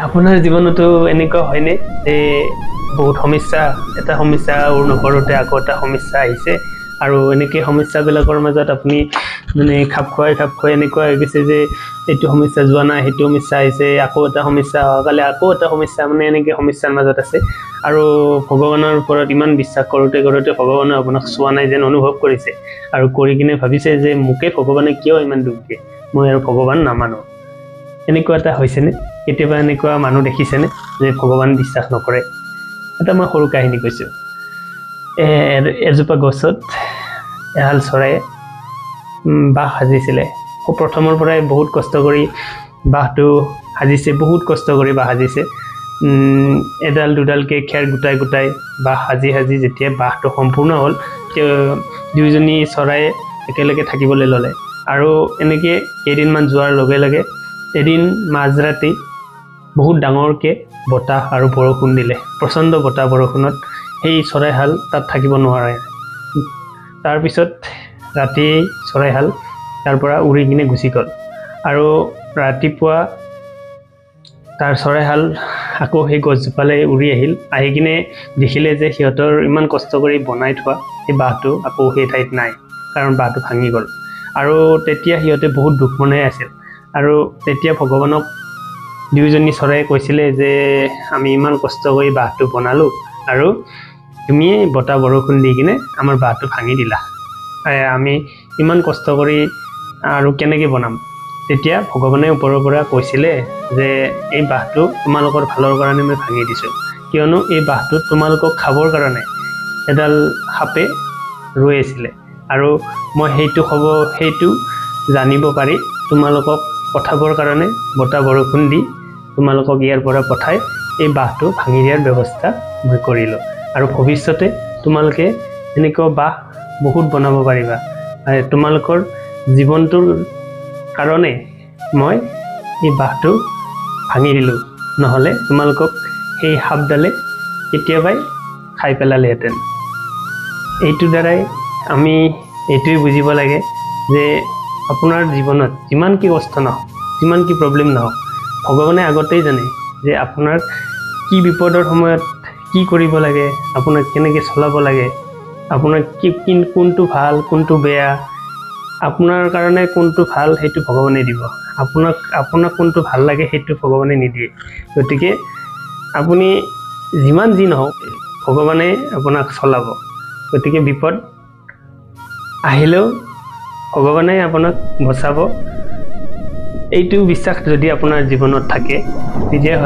আপোনাৰ জীৱনতো এনেকুৱা হয়নে যে বহুত সমস্যা এটা সমস্যা নকৰোঁতে আকৌ এটা সমস্যা আহিছে আৰু এনেকৈ সমস্যাবিলাকৰ মাজত আপুনি মানে খাপ খুৱাই এনেকুৱা হৈ গৈছে যে এইটো সমস্যা যোৱা নাই সেইটো সমস্যা আহিছে আকৌ এটা সমস্যা অহাকালি আকৌ এটা সমস্যা মানে এনেকৈ সমস্যাৰ মাজত আছে আৰু ভগৱানৰ ওপৰত ইমান বিশ্বাস কৰোঁতে ভগৱানে আপোনাক চোৱা নাই যেন অনুভৱ কৰিছে আৰু কৰি কিনে ভাবিছে যে মোকে ভগৱানে কিয় ইমান দুখ দিয়ে মই আৰু ভগৱান নামানো এনেকুৱা এটা হৈছেনে কেতিয়াবা এনেকুৱা মানুহ দেখিছেনে যে ভগৱান বিশ্বাস নকৰে এটা মই সৰু কাহিনী কৈছোঁ এজোপা গছত এহাল চৰাইয়ে বাহ সাজিছিলে প্ৰথমৰ পৰাই বহুত কষ্ট কৰি বাহটো সাজিছে বহুত কষ্ট কৰি বাহ সাজিছে এডাল দুডালকৈ খেৰ গোটাই বাহ সাজি যেতিয়া বাহটো সম্পূৰ্ণ হ'ল দুয়োজনী চৰাইয়ে একেলগে থাকিবলৈ ল'লে আৰু এনেকৈ কেইদিনমান যোৱাৰ লগে লগে এদিন মাজৰাতি বহুত ডাঙৰকৈ বতাহ আৰু বৰষুণ দিলে প্ৰচণ্ড বতাহ বৰষুণত সেই চৰাইহাল তাত থাকিব নোৱাৰে তাৰপিছত ৰাতি চৰাইহাল তাৰ পৰা উৰি কিনে গুচি গ'ল আৰু ৰাতিপুৱা তাৰ চৰাইহাল আকৌ সেই গছজোপালৈ উৰি আহি কিনে দেখিলে যে সিহঁতৰ ইমান কষ্ট কৰি বনাই থোৱা সেই বাঁহটো আকৌ সেই ঠাইত নাই কাৰণ বাঁহটো ভাঙি গ'ল আৰু তেতিয়া সিহঁতে বহুত দুখ মনেৰে আছিল আৰু তেতিয়া ভগৱানক দুয়োজনী চৰাইয়ে কৈছিলে যে আমি ইমান কষ্ট কৰি বাঁহটো বনালোঁ আৰু তুমি বতাহ বৰষুণ দি কিনে আমাৰ বাঁহটো ভাঙি দিলা আমি ইমান কষ্ট কৰি আৰু কেনেকৈ বনাম তেতিয়া ভগৱানে ওপৰৰ পৰা কৈছিলে যে এই বাঁহটো তোমালোকৰ ভালৰ কাৰণে মই ভাঙি দিছোঁ কিয়নো এই বাঁহটো তোমালোকক খাবৰ কাৰণে এডাল সাপে ৰৈ আছিলে আৰু মই সেইটো জানিব পাৰি তোমালোকক পঠাবৰ কাৰণে বতাহ বৰষুণ দি তোমালোকক ইয়াৰ পৰা পঠাই এই বাঁহটো ভাঙি দিয়াৰ ব্যৱস্থা মই কৰিলোঁ আৰু ভৱিষ্যতে তোমালোকে এনেকুৱা বাঁহ বহুত বনাব পাৰিবা আৰু তোমালোকৰ জীৱনটোৰ কাৰণে মই এই বাঁহটো ভাঙি দিলোঁ নহ'লে তোমালোকক সেই সাপডালে কেতিয়াবাই খাই পেলালেহেঁতেন এইটোৰ দ্বাৰাই আমি এইটোৱে বুজিব লাগে যে আপোনাৰ জীৱনত যিমান কি কষ্ট নহওক যিমান কি প্ৰব্লেম নহওক ভগৱানে আগতেই জানে যে আপোনাৰ কি বিপদৰ সময়ত কি কৰিব লাগে আপোনাক কেনেকৈ চলাব লাগে আপোনাৰ কোনটো ভাল কোনটো বেয়া আপোনাৰ কাৰণে কোনটো ভাল সেইটো ভগৱানে দিব আপোনাক কোনটো ভাল লাগে সেইটো ভগৱানে নিদিয়ে গতিকে আপুনি যিমান যি নহওক ভগৱানে আপোনাক চলাব গতিকে বিপদ আহিলেও ভগৱানে আপোনাক বচাব এইটো বিশ্বাস যদি আপোনাৰ জীৱনত থাকে তেতিয়া